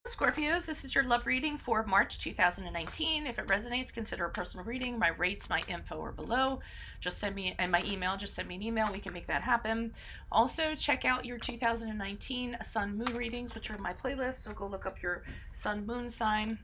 Scorpios, this is your love reading for March 2019. If it resonates, consider a personal reading. My rates, my info are below. Just send me, and my email, just send me an email. We can make that happen. Also, check out your 2019 Sun Moon readings, which are in my playlist. So go look up your Sun Moon sign.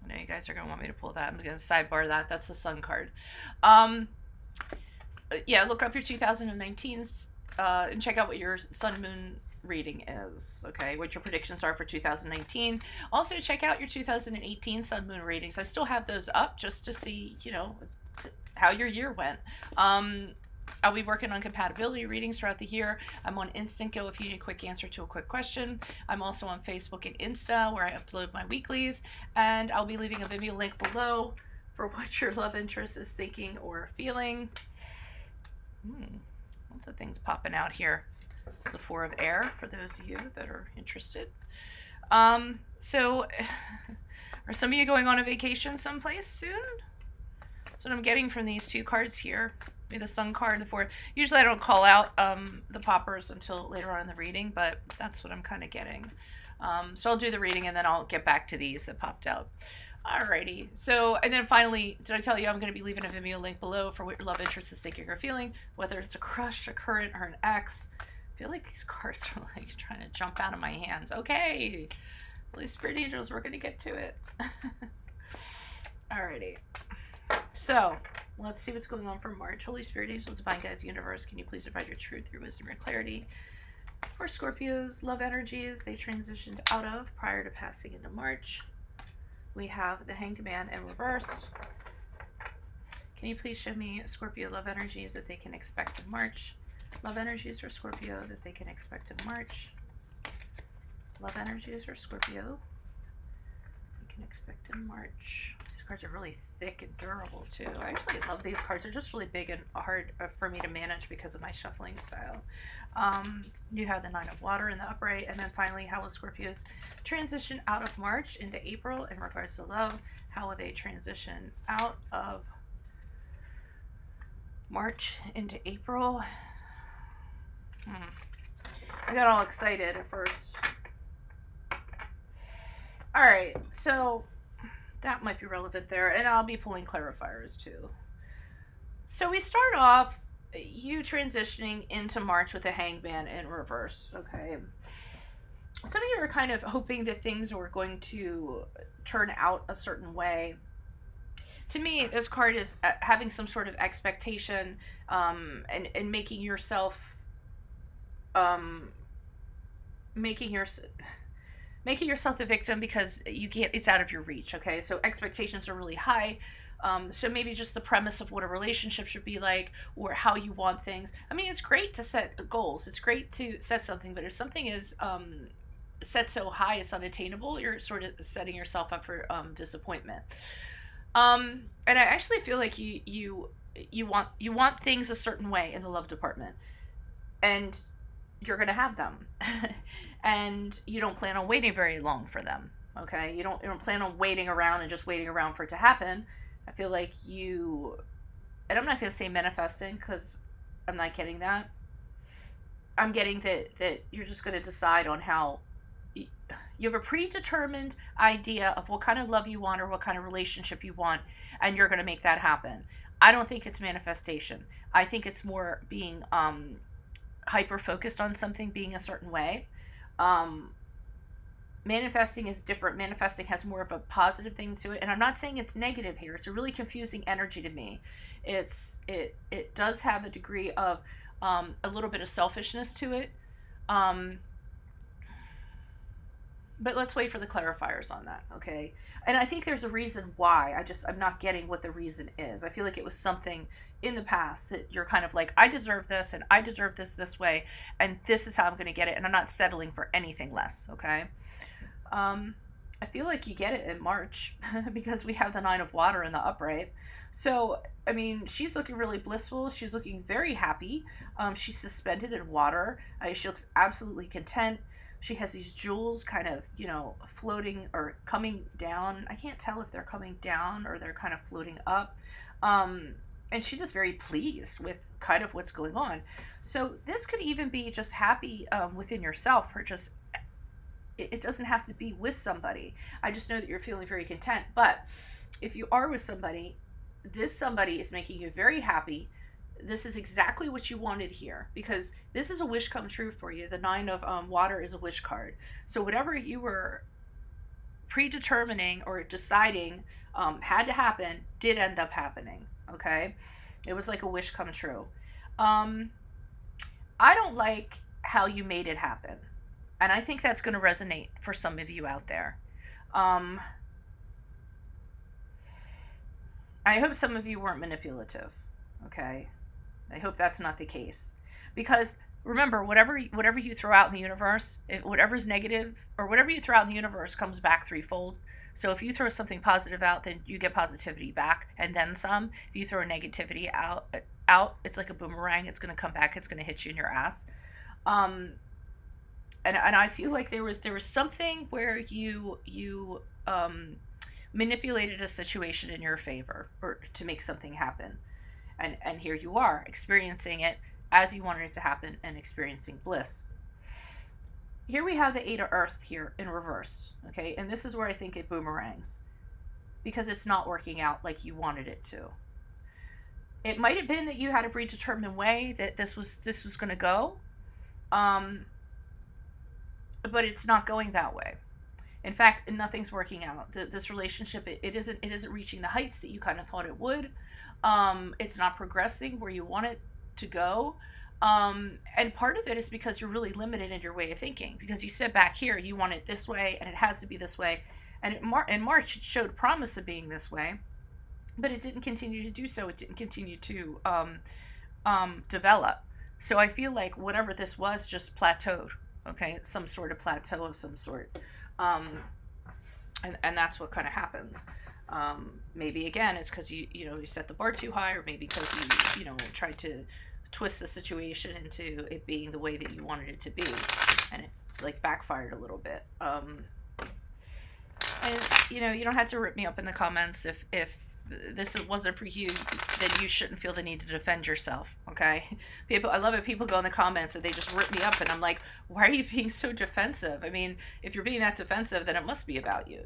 I know you guys are going to want me to pull that. I'm going to sidebar that. That's the Sun card. Yeah, look up your 2019s and check out what your Sun Moon reading is, okay, what your predictions are for 2019. Also check out your 2018 Sun Moon readings. I still have those up just to see, you know, how your year went. I'll be working on compatibility readings throughout the year. I'm on Instant Go if you need a quick answer to a quick question. I'm also on Facebook and Insta where I upload my weeklies, and I'll be leaving a Vimeo link below for what your love interest is thinking or feeling. Lots of things popping out here. It's the Four of Air for those of you that are interested. So are some of you going on a vacation someplace soon? That's what I'm getting from these two cards here. The Sun card, the Four. Usually I don't call out the poppers until later on in the reading, but that's what I'm kind of getting. So I'll do the reading and then I'll get back to these that popped out. Alrighty, so, and then finally, did I tell you I'm going to be leaving a Vimeo link below for what your love interest is thinking or feeling, whether it's a crush, a current, or an ex. I feel like these cards are like trying to jump out of my hands. Okay, Holy Spirit Angels, we're going to get to it. Alrighty, so let's see what's going on for March. Holy Spirit Angels, Divine Guides, Universe, can you please provide your truth, your wisdom, your clarity for Scorpios, love energies they transitioned out of prior to passing into March. We have the Hanged Man in reverse. Can you please show me Scorpio love energies that they can expect in March? Love energies for Scorpio that they can expect in March. Love energies for Scorpio you can expect in March. These cards are really thick and durable too. I actually love these cards. They're just really big and hard for me to manage because of my shuffling style. You have the Nine of Water in the upright, and then finally, how will Scorpios transition out of March into April in regards to love? How will they transition out of March into April? I got all excited at first. Alright, so that might be relevant there, and I'll be pulling clarifiers too. So we start off you transitioning into March with a Hangman in reverse, okay? Some of you are kind of hoping that things were going to turn out a certain way. To me, this card is having some sort of expectation and making yourself making yourself the victim because you can't, it's out of your reach, okay? So expectations are really high. So maybe just the premise of what a relationship should be like or how you want things. I mean, it's great to set goals. It's great to set something, but if something is set so high it's unattainable, you're sort of setting yourself up for disappointment. And I actually feel like you want things a certain way in the love department, and you're gonna have them, and you don't plan on waiting very long for them. Okay, you don't plan on waiting around and just waiting around for it to happen. I feel like you, and I'm not gonna say manifesting because I'm not getting that. I'm getting that you're just gonna decide on how. You have a predetermined idea of what kind of love you want or what kind of relationship you want, and you're going to make that happen. I don't think it's manifestation. I think it's more being hyper-focused on something being a certain way. Manifesting is different. Manifesting has more of a positive thing to it, and I'm not saying it's negative here. It's a really confusing energy to me. It does have a degree of a little bit of selfishness to it. But let's wait for the clarifiers on that, okay? And I think there's a reason why. I'm not getting what the reason is. I feel like it was something in the past that you're kind of like, I deserve this, and I deserve this way, and this is how I'm going to get it, and I'm not settling for anything less, okay? I feel like you get it in March because we have the Nine of Water in the upright. So, I mean, she's looking really blissful. She's looking very happy. She's suspended in water. She looks absolutely content. She has these jewels kind of, you know, floating or coming down. I can't tell if they're coming down or they're kind of floating up. And she's just very pleased with kind of what's going on. So this could even be just happy within yourself, or just it doesn't have to be with somebody. I just know that you're feeling very content. But if you are with somebody, this somebody is making you very happy. This is exactly what you wanted here, because this is a wish come true for you. The Nine of Water is a wish card. So whatever you were predetermining or deciding had to happen did end up happening. Okay, it was like a wish come true. I don't like how you made it happen, and I think that's going to resonate for some of you out there. I hope some of you weren't manipulative. Okay, I hope that's not the case, because remember, whatever you throw out in the universe, whatever's negative or whatever you throw out in the universe comes back threefold. So if you throw something positive out, then you get positivity back and then some. If you throw negativity out, it's like a boomerang. It's going to come back. It's going to hit you in your ass. And I feel like there was something where you manipulated a situation in your favor or to make something happen. And here you are experiencing it as you wanted it to happen and experiencing bliss. Here we have the Eight of Earth here in reverse, okay? And this is where I think it boomerangs, because it's not working out like you wanted it to. It might have been that you had a predetermined way that this was going to go, but it's not going that way. In fact, nothing's working out. This relationship, it isn't reaching the heights that you kind of thought it would. It's not progressing where you want it to go. And part of it is because you're really limited in your way of thinking, because you said back here you want it this way and it has to be this way, and in March it showed promise of being this way, but it didn't continue to do so. It didn't continue to develop. So I feel like whatever this was just plateaued, okay? Some sort of plateau of some sort, and that's what kind of happens. Maybe again it's because you set the bar too high, or maybe because you tried to twist the situation into it being the way that you wanted it to be, and it like backfired a little bit. And you don't have to rip me up in the comments. If this wasn't for you, then you shouldn't feel the need to defend yourself, okay? I love it, people go in the comments and they just rip me up, and I'm like, why are you being so defensive? I mean, if you're being that defensive, then it must be about you,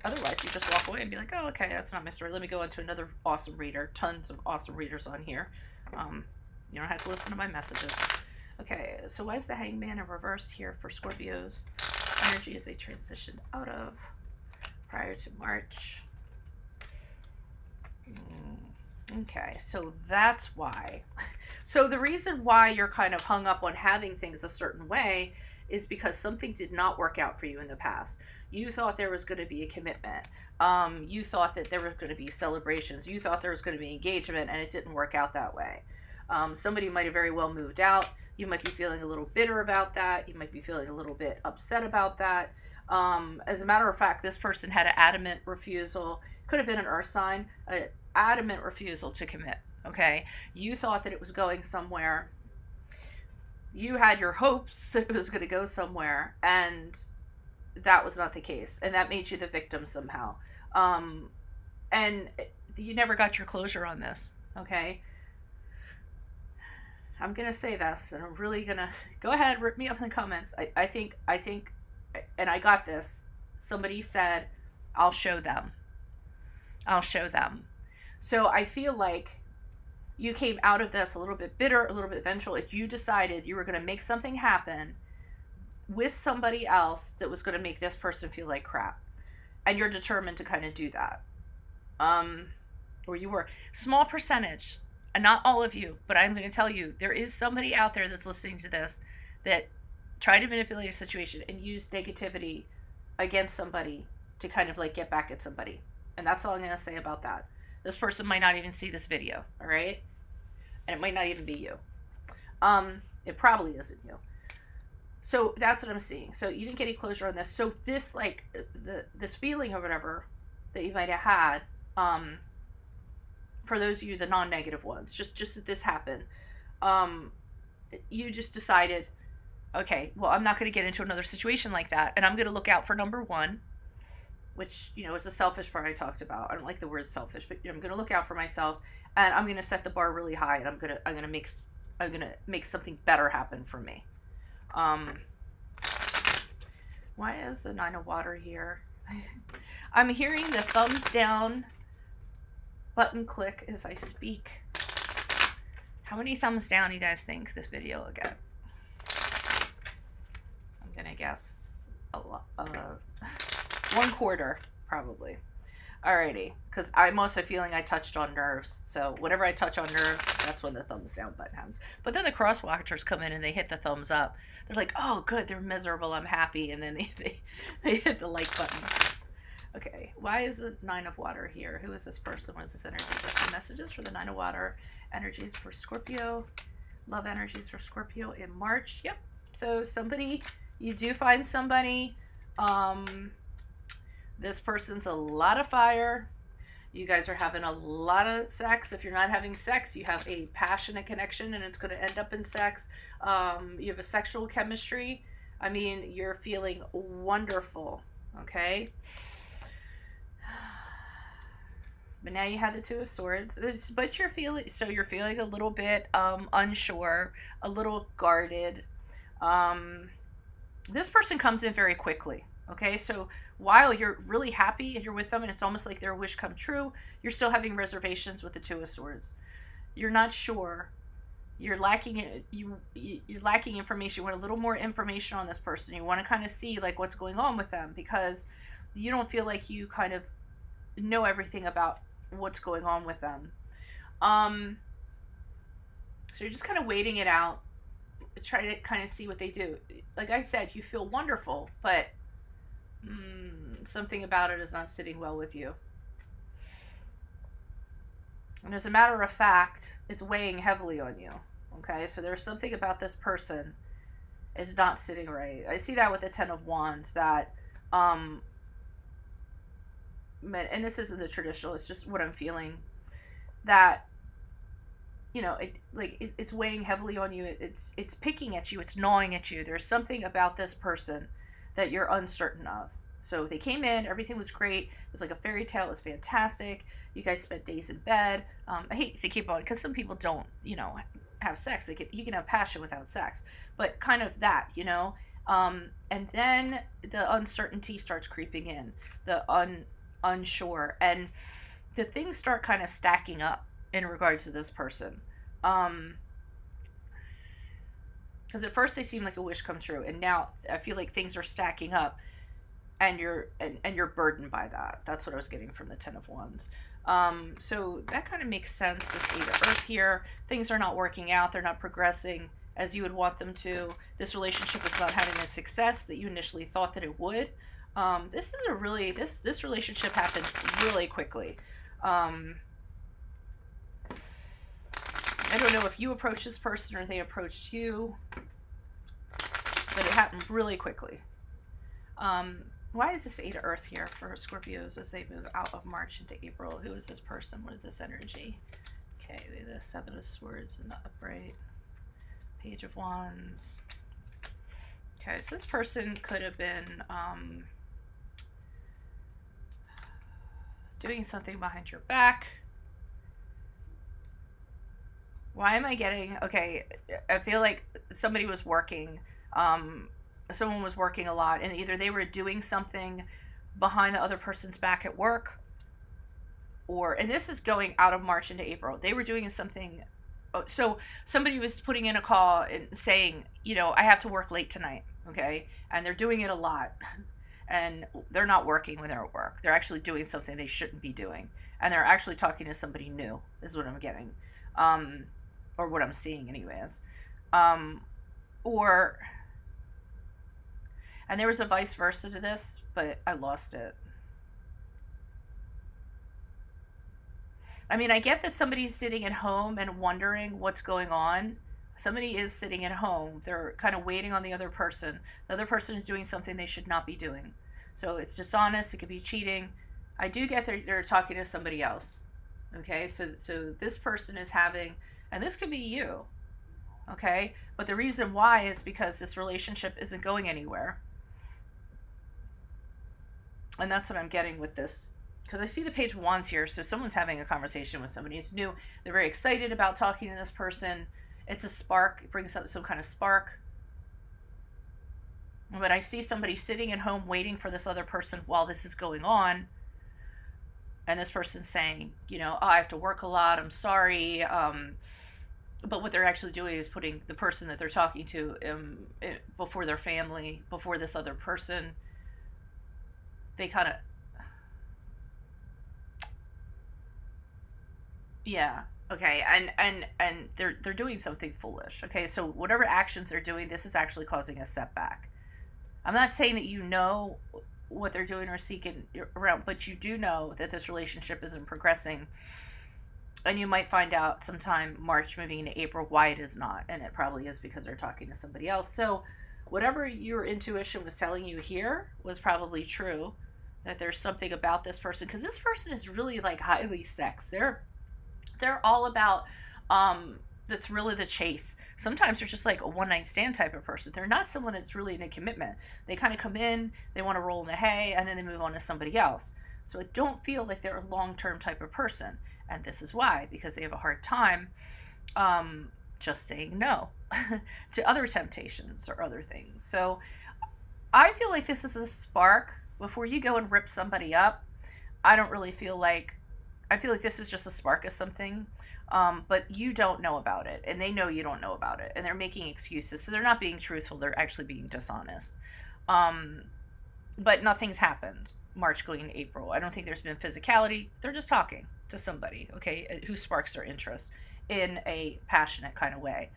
otherwise you just walk away and be like, oh, okay, that's not my story, let me go on to another awesome reader. Tons of awesome readers on here. You don't have to listen to my messages. Okay, so why is the Hangman in reverse here for Scorpio's energy as they transitioned out of prior to March? Okay, so that's why. So the reason why you're kind of hung up on having things a certain way is because something did not work out for you in the past. You thought there was going to be a commitment. You thought that there was going to be celebrations. You thought there was going to be engagement, and it didn't work out that way. Somebody might have very well moved out. You might be feeling a little bitter about that. You might be feeling a little bit upset about that. As a matter of fact, this person had an adamant refusal. Could have been an earth sign, an adamant refusal to commit. Okay, you thought that it was going somewhere. You had your hopes that it was going to go somewhere, and that was not the case, and that made you the victim somehow. And you never got your closure on this. Okay, I'm gonna say this, and I'm really gonna go ahead, rip me up in the comments. I think, and I got this. Somebody said, "I'll show them. I'll show them." So I feel like you came out of this a little bit bitter, a little bit vengeful. If you decided you were going to make something happen with somebody else that was going to make this person feel like crap, and you're determined to kind of do that, or you were. Small percentage, and not all of you, but I'm going to tell you, there is somebody out there that's listening to this that tried to manipulate a situation and used negativity against somebody to kind of like get back at somebody. And that's all I'm going to say about that. This person might not even see this video, all right? And it might not even be you. It probably isn't you. So that's what I'm seeing. So you didn't get any closure on this. So this, like, this feeling or whatever that you might have had, for those of you, the non-negative ones, just that this happened, you just decided, okay, well, I'm not going to get into another situation like that, and I'm going to look out for number one, which, is the selfish part I talked about. I don't like the word selfish, but I'm going to look out for myself, and I'm going to set the bar really high, and I'm going to make something better happen for me. Why is the Nine of Water here? I'm hearing the thumbs down button click as I speak. How many thumbs down do you guys think this video will get? I'm gonna guess a lot, 1/4 probably. Alrighty, because I'm also feeling I touched on nerves. So whenever I touch on nerves, that's when the thumbs down button happens. But then the cross watchers come in and they hit the thumbs up. They're like, oh good, they're miserable, I'm happy. And then they hit the like button. Okay, why is the Nine of Water here? Who is this person? What is this energy? What's the messages for the Nine of Water? Energies for Scorpio. Love energies for Scorpio in March. Yep. So somebody, you do find somebody. This person's a lot of fire. You guys are having a lot of sex. If you're not having sex, you have a passionate connection and it's going to end up in sex. You have a sexual chemistry. I mean, you're feeling wonderful. Okay. But now you have the Two of Swords. But you're feeling, so you're feeling a little bit unsure, a little guarded. This person comes in very quickly. Okay, so while you're really happy and you're with them and it's almost like their wish come true, you're still having reservations with the Two of Swords. You're not sure. You're lacking you're lacking information. You want a little more information on this person. You want to kind of see like what's going on with them because you don't feel like you kind of know everything about what's going on with them. So you're just kind of waiting it out. Try to kind of see what they do. Like I said, you feel wonderful, but something about it is not sitting well with you. And as a matter of fact, it's weighing heavily on you. Okay, so there's something about this person is not sitting right. I see that with the Ten of Wands that, and this isn't the traditional, it's just what I'm feeling, that, you know, it's weighing heavily on you. It's picking at you. It's gnawing at you. There's something about this person that you're uncertain of. So they came in, everything was great. It was like a fairy tale. It was fantastic. You guys spent days in bed. I hate to keep on because some people don't, you know, have sex. You can have passion without sex, but kind of that, you know. And then the uncertainty starts creeping in, the unsure, and the things start kind of stacking up in regards to this person. Because at first they seem like a wish come true, and now I feel like things are stacking up, and you're burdened by that. That's what I was getting from the Ten of Wands. So that kind of makes sense. This Eight of Earth here, things are not working out. They're not progressing as you would want them to. This relationship is not having the success that you initially thought that it would. This is a really, this relationship happened really quickly. I don't know if you approached this person or they approached you, but it happened really quickly. Why is this Eight of Earth here for Scorpios as they move out of March into April? Who is this person? What is this energy? Okay, we have the Seven of Swords in the upright. Page of Wands. Okay, so this person could have been doing something behind your back. Why am I getting, okay, I feel like somebody was working, someone was working a lot, and either they were doing something behind the other person's back at work, or, and this is going out of March into April, they were doing something, so somebody was putting in a call and saying, you know, I have to work late tonight, okay, and they're doing it a lot, and they're not working when they're at work, they're actually doing something they shouldn't be doing, and they're actually talking to somebody new, is what I'm getting. Or what I'm seeing anyways. And there was a vice versa to this, but I lost it. I mean, I get that somebody's sitting at home and wondering what's going on. Somebody is sitting at home. They're kind of waiting on the other person. The other person is doing something they should not be doing. So it's dishonest. It could be cheating. I do get they're talking to somebody else. Okay, so this person is having, and this could be you, okay? But the reason why is because this relationship isn't going anywhere. And that's what I'm getting with this. Because I see the Page of Wands here, so someone's having a conversation with somebody. It's new. They're very excited about talking to this person. It's a spark. It brings up some kind of spark. But I see somebody sitting at home waiting for this other person while this is going on. And this person's saying, you know, oh, I have to work a lot. I'm sorry. But what they're actually doing is putting the person that they're talking to before their family, before this other person. They kind of, yeah, okay, and they're doing something foolish. Okay, so whatever actions they're doing, this is actually causing a setback. I'm not saying that you know what they're doing or seeking around, but you do know that this relationship isn't progressing. And you might find out sometime March moving into April why it is not. And it probably is because they're talking to somebody else. So whatever your intuition was telling you here was probably true. That there's something about this person. Because this person is really like highly sex. They're all about the thrill of the chase. Sometimes they're just like a one-night stand type of person. They're not someone that's really in a commitment. They kind of come in, they want to roll in the hay, and then they move on to somebody else. So I don't feel like they're a long-term type of person. And this is why, because they have a hard time just saying no to other temptations or other things. So I feel like this is a spark. Before you go and rip somebody up, I don't really feel like, I feel like this is just a spark of something, but you don't know about it, and they know you don't know about it, and they're making excuses. So they're not being truthful, they're actually being dishonest. But nothing's happened March going into April. I don't think there's been physicality. They're just talking to somebody, okay, who sparks their interest in a passionate kind of way.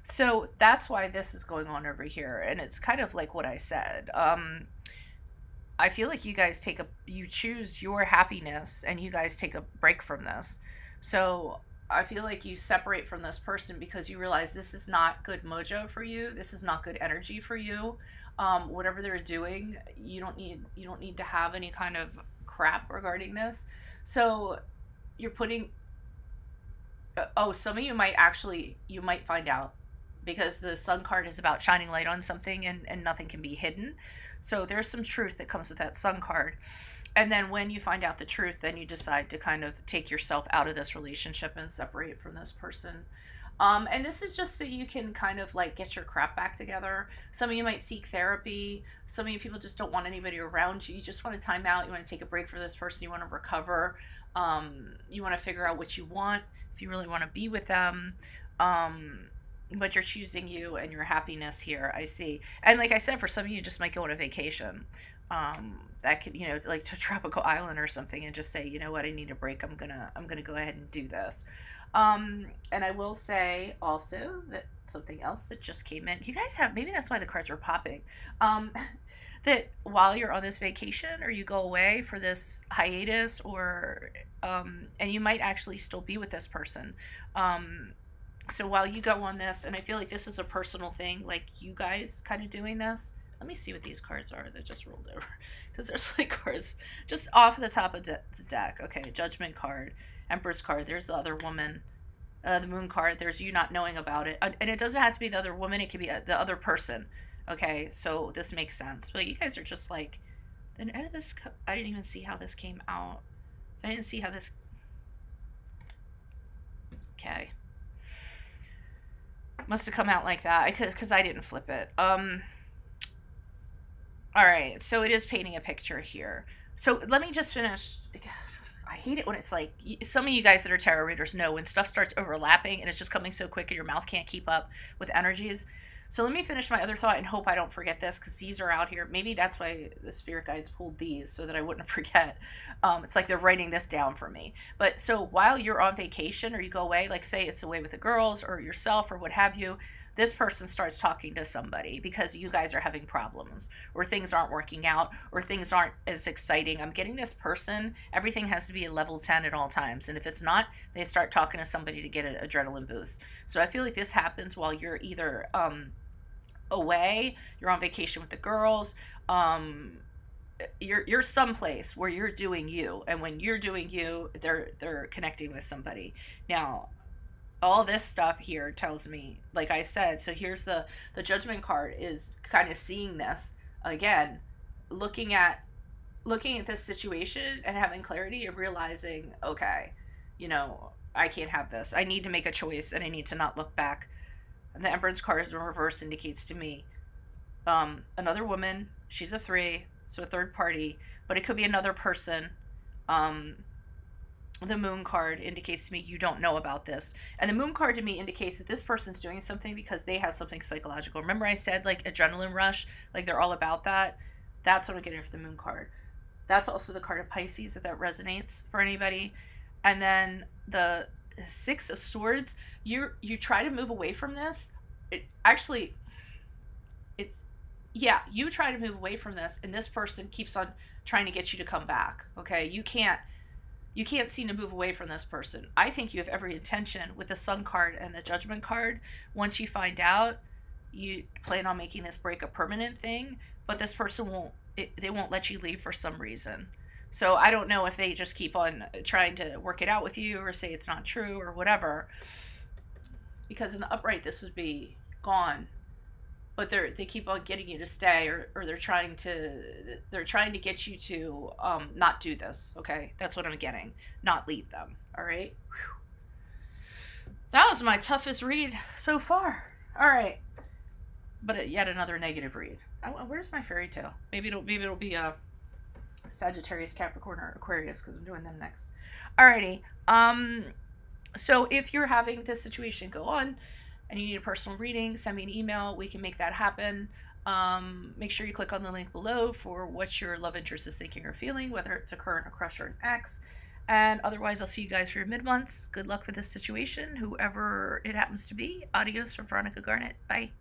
So that's why this is going on over here, and it's kind of like what I said. I feel like you guys you choose your happiness, and you guys take a break from this. So I feel like you separate from this person because you realize this is not good mojo for you. This is not good energy for you. Whatever they're doing, you don't need to have any kind of crap regarding this. So you're putting, some of you might find out, because the Sun card is about shining light on something, and nothing can be hidden. So there's some truth that comes with that Sun card. And then when you find out the truth, then you decide to kind of take yourself out of this relationship and separate from this person. And this is just so you can kind of like get your crap back together. Some of you might seek therapy. Some of you people just don't want anybody around you. You just want to time out. You want to take a break for this person. You want to recover. You want to figure out what you want, if you really want to be with them. But you're choosing you and your happiness here, I see. And like I said, for some of you, just might go on a vacation. That could, you know, like to a tropical island or something, and just say, you know what, I need a break. I'm gonna go ahead and do this. And I will say also that something else that just came in, you guys have, maybe that's why the cards were popping, that while you're on this vacation, or you go away for this hiatus, or and you might actually still be with this person. So while you go on this, and I feel like this is a personal thing, like you guys kind of doing this. Let me see what these cards are that just rolled over, because there's like cards just off the top of the deck. Okay, Judgment card, Empress card, there's the other woman, the Moon card, there's you not knowing about it. And it doesn't have to be the other woman, it could be the other person. Okay, so this makes sense. But you guys are just like, then out of this, I didn't even see how this came out. I didn't see how this, okay. Must have come out like that, because I didn't flip it. All right, so it is painting a picture here. So let me just finish. I hate it when it's like, some of you guys that are tarot readers know when stuff starts overlapping and it's just coming so quick and your mouth can't keep up with energies. So let me finish my other thought and hope I don't forget this, because these are out here. Maybe that's why the spirit guides pulled these, so that I wouldn't forget. It's like they're writing this down for me. But so while you're on vacation, or you go away, like say it's away with the girls or yourself or what have you, this person starts talking to somebody because you guys are having problems, or things aren't working out, or things aren't as exciting. I'm getting this person, everything has to be a level 10 at all times. And if it's not, they start talking to somebody to get an adrenaline boost. So I feel like this happens while you're either away, you're on vacation with the girls, you're someplace where you're doing you, and when you're doing you, they're connecting with somebody. Now all this stuff here tells me, like I said, so here's the Judgment card is kind of seeing this again, looking at this situation and having clarity and realizing, okay, you know, I can't have this. I need to make a choice, and I need to not look back. And the Emperor's card in reverse indicates to me another woman. She's a 3, so a third party, but it could be another person. The moon card indicates to me you don't know about this. And the moon card to me indicates that this person's doing something because they have something psychological. Remember I said like adrenaline rush, like they're all about that? That's what I'm getting for the moon card. That's also the card of Pisces, if that resonates for anybody. And then the 6 of Swords, you try to move away from this. You try to move away from this, and this person keeps on trying to get you to come back. Okay, you can't seem to move away from this person. I think you have every intention with the Sun card and the Judgment card. Once you find out, you plan on making this break a permanent thing, but this person they won't let you leave for some reason. So I don't know if they just keep on trying to work it out with you or say it's not true or whatever. Because in the upright, this would be gone. But they keep on getting you to stay, or they're trying to get you to not do this. Okay, that's what I'm getting. Not leave them. All right. Whew. That was my toughest read so far. All right, but yet another negative read. Where's my fairy tale? Maybe it'll be a Sagittarius, Capricorn, or Aquarius, because I'm doing them next. Alrighty. So if you're having this situation go on and you need a personal reading, send me an email. We can make that happen. Make sure you click on the link below for what your love interest is thinking or feeling, whether it's a current, a crush, or an ex. And otherwise, I'll see you guys for your mid-months. Good luck with this situation, whoever it happens to be. Adios from Veronica Garnet. Bye.